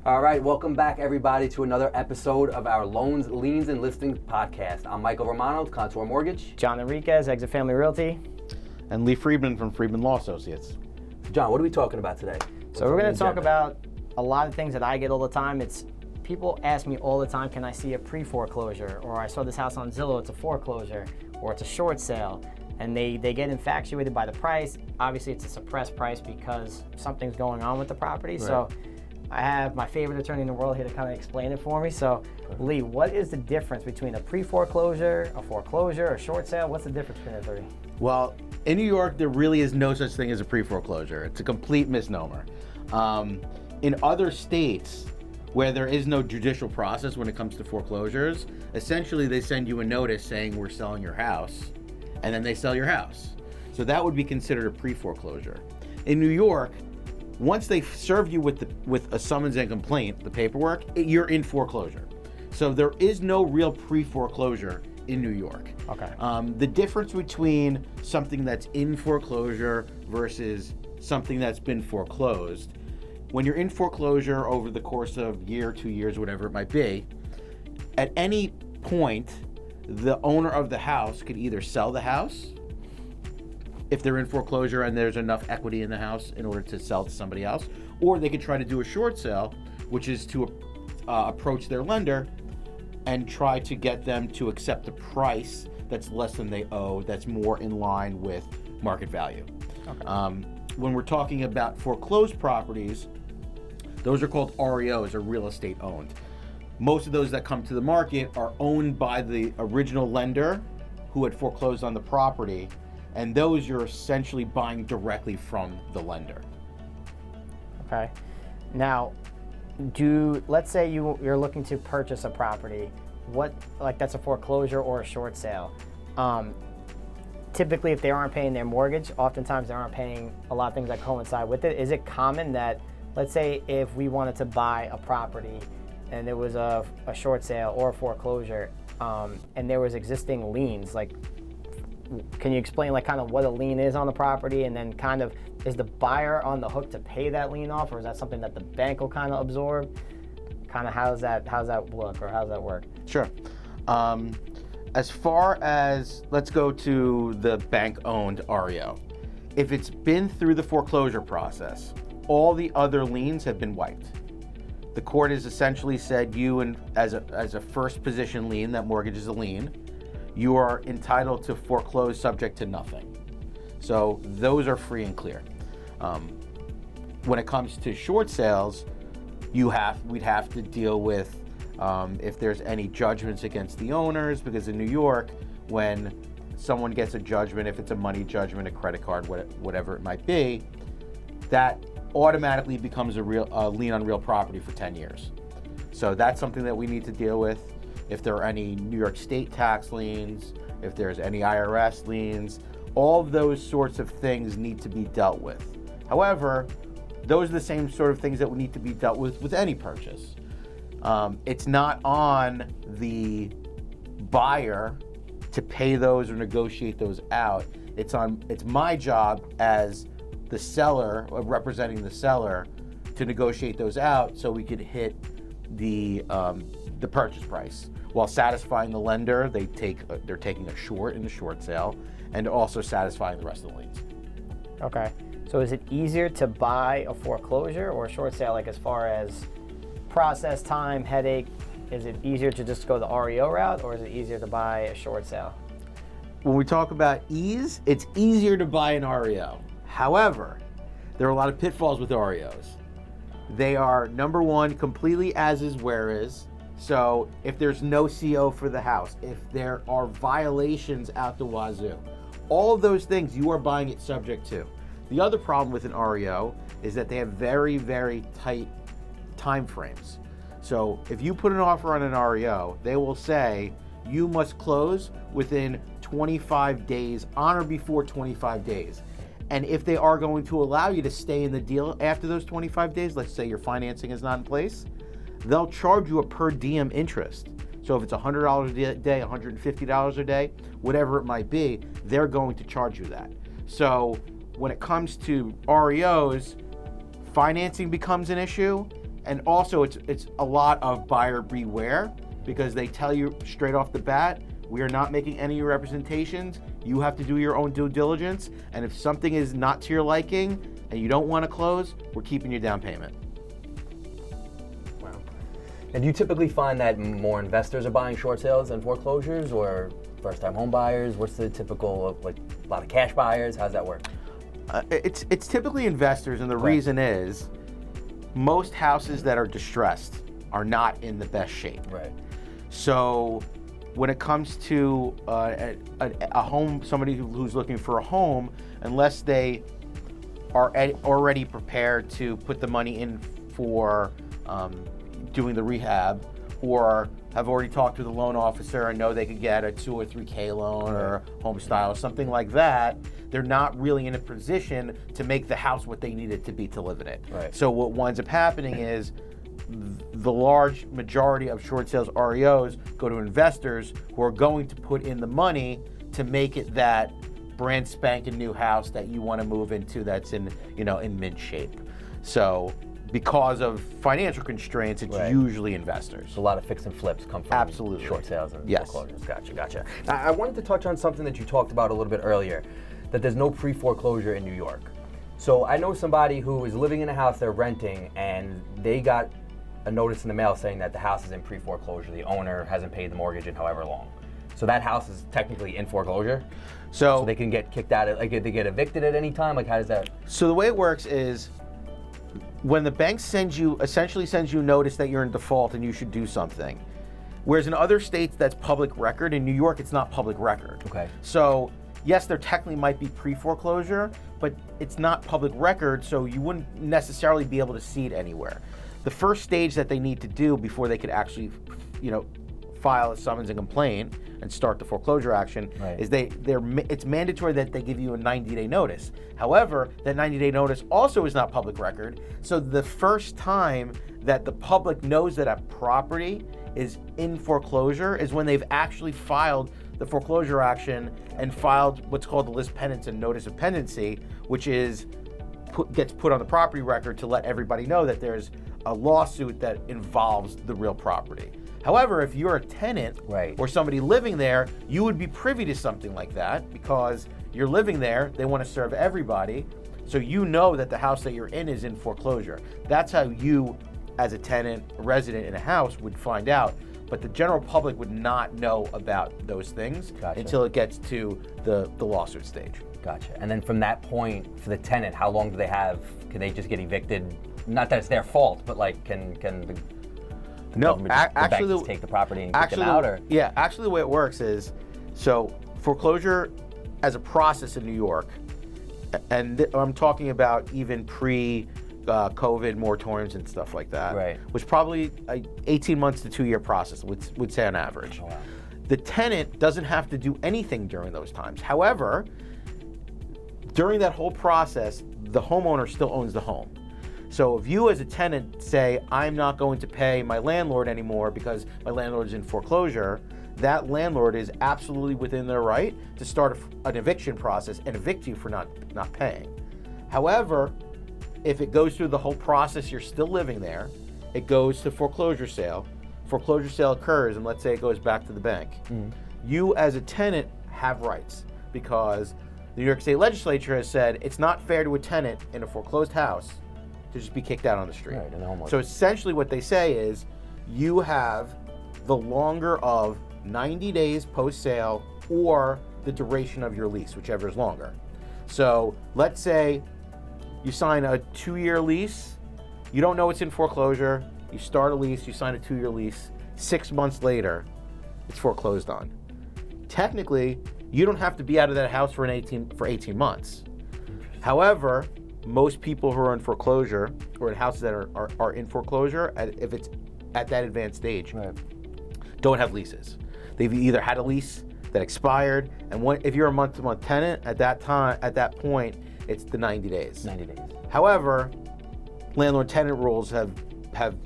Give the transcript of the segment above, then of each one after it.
All right, welcome back everybody to another episode of our Loans, Liens, and Listings podcast. I'm Michael Romano, Contour Mortgage. John Enriquez, Exit Family Realty. And Lee Friedman from Friedman Law Associates. John, what are we talking about today? So we're going to talk about a lot of things that I get all the time. It's people ask me all the time, can I see a pre-foreclosure? Or I saw this house on Zillow, it's a foreclosure, or it's a short sale. And they get infatuated by the price. Obviously, it's a suppressed price because something's going on with the property. Right. So I have my favorite attorney in the world here to kind of explain it for me. So, Lee, what is the difference between a pre-foreclosure, a foreclosure, a short sale? What's the difference between the three? Well, in New York, there really is no such thing as a pre-foreclosure. It's a complete misnomer. In other states where there is no judicial process when it comes to foreclosures, essentially they send you a notice saying we're selling your house, and then they sell your house. So that would be considered a pre-foreclosure. In New York, once they serve you with a summons and complaint, the paperwork, you're in foreclosure. So there is no real pre-foreclosure in New York. Okay. The difference between something that's in foreclosure versus something that's been foreclosed, when you're in foreclosure over the course of year, 2 years, whatever it might be, at any point, the owner of the house could either sell the house if they're in foreclosure and there's enough equity in the house in order to sell to somebody else, or they could try to do a short sale, which is to approach their lender and try to get them to accept a price that's less than they owe, that's more in line with market value. Okay. When we're talking about foreclosed properties, those are called REOs, or real estate owned. Most of those that come to the market are owned by the original lender who had foreclosed on the property, and those you're essentially buying directly from the lender. Okay. Now, let's say you're looking to purchase a property, that's a foreclosure or a short sale. Typically, if they aren't paying their mortgage, oftentimes they aren't paying a lot of things that coincide with it. Is it common that, let's say if we wanted to buy a property and there was a short sale or a foreclosure, and there was existing liens, can you explain kind of what a lien is on the property, and then kind of is the buyer on the hook to pay that lien off, or is that something that the bank will kind of absorb? Kind of how's that look, or how's that work? Sure. As far as, let's go to the bank-owned REO. If it's been through the foreclosure process, all the other liens have been wiped. The court has essentially said as a first position lien, that mortgage is a lien, you are entitled to foreclose subject to nothing. So those are free and clear. When it comes to short sales, we'd have to deal with if there's any judgments against the owners, because in New York, when someone gets a judgment, if it's a money judgment, a credit card, whatever it might be, that automatically becomes a lien on real property for 10 years. So that's something that we need to deal with. If there are any New York State tax liens, if there's any IRS liens, all of those sorts of things need to be dealt with. However, those are the same sort of things that would need to be dealt with any purchase. It's not on the buyer to pay those or negotiate those out. It's my job as the seller, or representing the seller, to negotiate those out so we could hit the purchase price while satisfying the lender. They're taking a short in the short sale, and also satisfying the rest of the liens. Okay. So is it easier to buy a foreclosure or a short sale, as far as process time, headache? Is it easier to just go the REO route, or is it easier to buy a short sale? When we talk about ease, it's easier to buy an REO. However, there are a lot of pitfalls with REOs. They are, number one, completely as is, where is. So if there's no CO for the house, if there are violations out the wazoo, all of those things you are buying it subject to. The other problem with an REO is that they have very, very tight time frames. So if you put an offer on an REO, they will say you must close within 25 days, on or before 25 days. And if they are going to allow you to stay in the deal after those 25 days, let's say your financing is not in place, they'll charge you a per diem interest. So if it's $100 a day, $150 a day, whatever it might be, they're going to charge you that. So when it comes to REOs, financing becomes an issue, and also it's a lot of buyer beware, because they tell you straight off the bat, we are not making any representations. You have to do your own due diligence, and if something is not to your liking and you don't want to close, we're keeping your down payment. Wow. And do you typically find that more investors are buying short sales than foreclosures, or first-time home buyers? What's the typical of, like, a lot of cash buyers? How's that work? It's typically investors, and the reason is most houses that are distressed are not in the best shape. Right. So when it comes to a home, somebody who's looking for a home, unless they are already prepared to put the money in for doing the rehab, or have already talked to the loan officer and know they could get a 2 or 3K loan or home style or something like that, they're not really in a position to make the house what they need it to be to live in it. Right. So what winds up happening is the large majority of short sales REOs go to investors who are going to put in the money to make it that brand spanking new house that you want to move into that's in mint shape. So because of financial constraints, it's usually investors. So a lot of fix and flips come from short sales and foreclosures. Gotcha. Now, I wanted to touch on something that you talked about a little bit earlier, that there's no pre-foreclosure in New York. So I know somebody who is living in a house they're renting, and they got a notice in the mail saying that the house is in pre-foreclosure. The owner hasn't paid the mortgage in however long. So that house is technically in foreclosure? So they can get kicked out, like they get evicted at any time? Like, how does that? So the way it works is, when the bank essentially sends you notice that you're in default and you should do something. Whereas in other states that's public record, in New York it's not public record. Okay. So yes, there technically might be pre-foreclosure, but it's not public record, so you wouldn't necessarily be able to see it anywhere. The first stage that they need to do before they could actually, file a summons and complaint and start the foreclosure action is it's mandatory that they give you a 90-day notice. However, that 90-day notice also is not public record. So the first time that the public knows that a property is in foreclosure is when they've actually filed the foreclosure action and filed what's called the list pendants and notice of pendency, which is gets put on the property record to let everybody know that there's a lawsuit that involves the real property. However, if you're a tenant or somebody living there, you would be privy to something like that because you're living there, they want to serve everybody, so you know that the house that you're in is in foreclosure. That's how you, as a tenant, a resident in a house, would find out. But the general public would not know about those things until it gets to the lawsuit stage. Gotcha. And then from that point, for the tenant, how long do they have? Can they just get evicted? Not that it's their fault, but like, can the actually, bank take the property and kick them out? Or? Yeah, actually the way it works is, so foreclosure as a process in New York, and I'm talking about even pre-COVID moratoriums and stuff like that, was probably an 18 months to 2 year process, would say on average. Oh, wow. The tenant doesn't have to do anything during those times. However, during that whole process, the homeowner still owns the home. So if you as a tenant say, I'm not going to pay my landlord anymore because my landlord is in foreclosure, that landlord is absolutely within their right to start an eviction process and evict you for not paying. However, if it goes through the whole process, you're still living there, it goes to foreclosure sale occurs, and let's say it goes back to the bank. You as a tenant have rights because the New York State Legislature has said it's not fair to a tenant in a foreclosed house to just be kicked out on the street. So essentially what they say is you have the longer of 90 days post-sale or the duration of your lease, whichever is longer. So let's say you sign a 2-year lease, you don't know it's in foreclosure, you start a lease, you sign a 2-year lease, 6 months later, it's foreclosed on. Technically, you don't have to be out of that house for 18 months. However, most people who are in foreclosure or in houses that are in foreclosure, if it's at that advanced stage, don't have leases. They've either had a lease that expired, and if you're a month-to-month tenant, at that point, it's the 90 days. 90 days. However, landlord-tenant rules have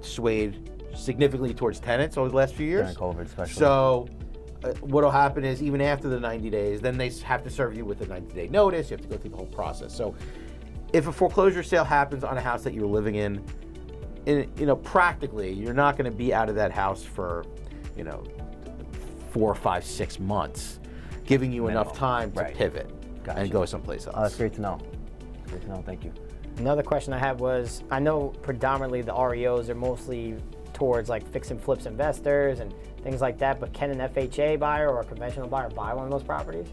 swayed significantly towards tenants over the last few years. During COVID especially. So what'll happen is even after the 90 days, then they have to serve you with a 90-day notice. You have to go through the whole process. So if a foreclosure sale happens on a house that you're living in, practically, you're not going to be out of that house for, 4, 5, 6 months, giving you enough time to pivot and go someplace else. Oh, that's great to know. Great to know. Thank you. Another question I had was, I know predominantly the REOs are mostly towards like fix and flips investors and things like that, but can an FHA buyer or a conventional buyer buy one of those properties?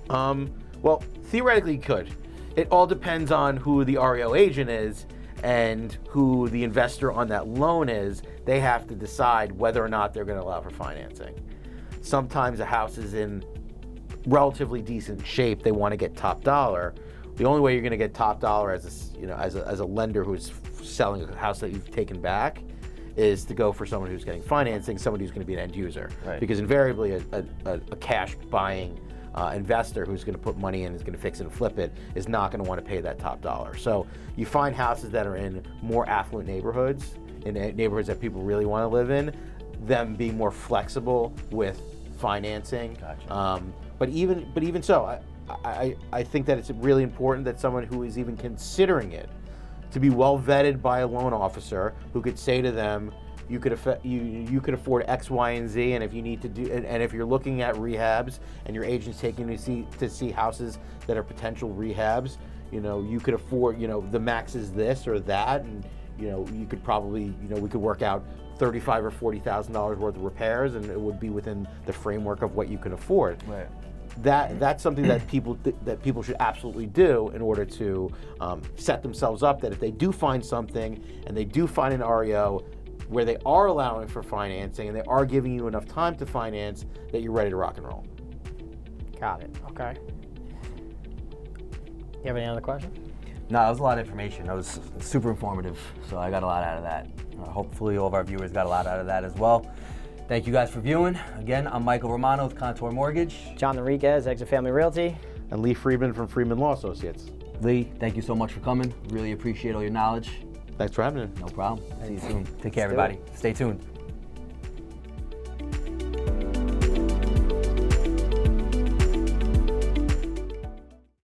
Well, theoretically you could. It all depends on who the REO agent is and who the investor on that loan is. They have to decide whether or not they're going to allow for financing. Sometimes a house is in relatively decent shape. They want to get top dollar. The only way you're going to get top dollar as a lender who's selling a house that you've taken back is to go for someone who's getting financing, somebody who's going to be an end user. Right. Because invariably a cash buying investor who's going to put money in, is going to fix it and flip it, is not going to want to pay that top dollar. So you find houses that are in more affluent neighborhoods, in neighborhoods that people really want to live in, them being more flexible with financing. Gotcha. But even so, I think that it's really important that someone who is even considering it to be well vetted by a loan officer who could say to them, you could afford X, Y, and Z, and if you need to do, and if you're looking at rehabs and your agent's taking to see houses that are potential rehabs, you could afford, the max is this or that, and you could probably, we could work out $35,000 or $40,000 worth of repairs, and it would be within the framework of what you can afford. Right. That's something that people should absolutely do in order to set themselves up that if they do find something and they do find an REO where they are allowing for financing and they are giving you enough time to finance, that you're ready to rock and roll. Got it. Okay. You have any other questions? No, that was a lot of information. That was super informative, so I got a lot out of that. Hopefully all of our viewers got a lot out of that as well. Thank you guys for viewing. Again, I'm Michael Romano with Contour Mortgage. Jonathan Enriquez, Exit Family Realty. And Lee Friedman from Friedman Law Associates. Lee, thank you so much for coming. Really appreciate all your knowledge. Thanks for having me. No problem. See you soon. Take care, everybody. Stay tuned.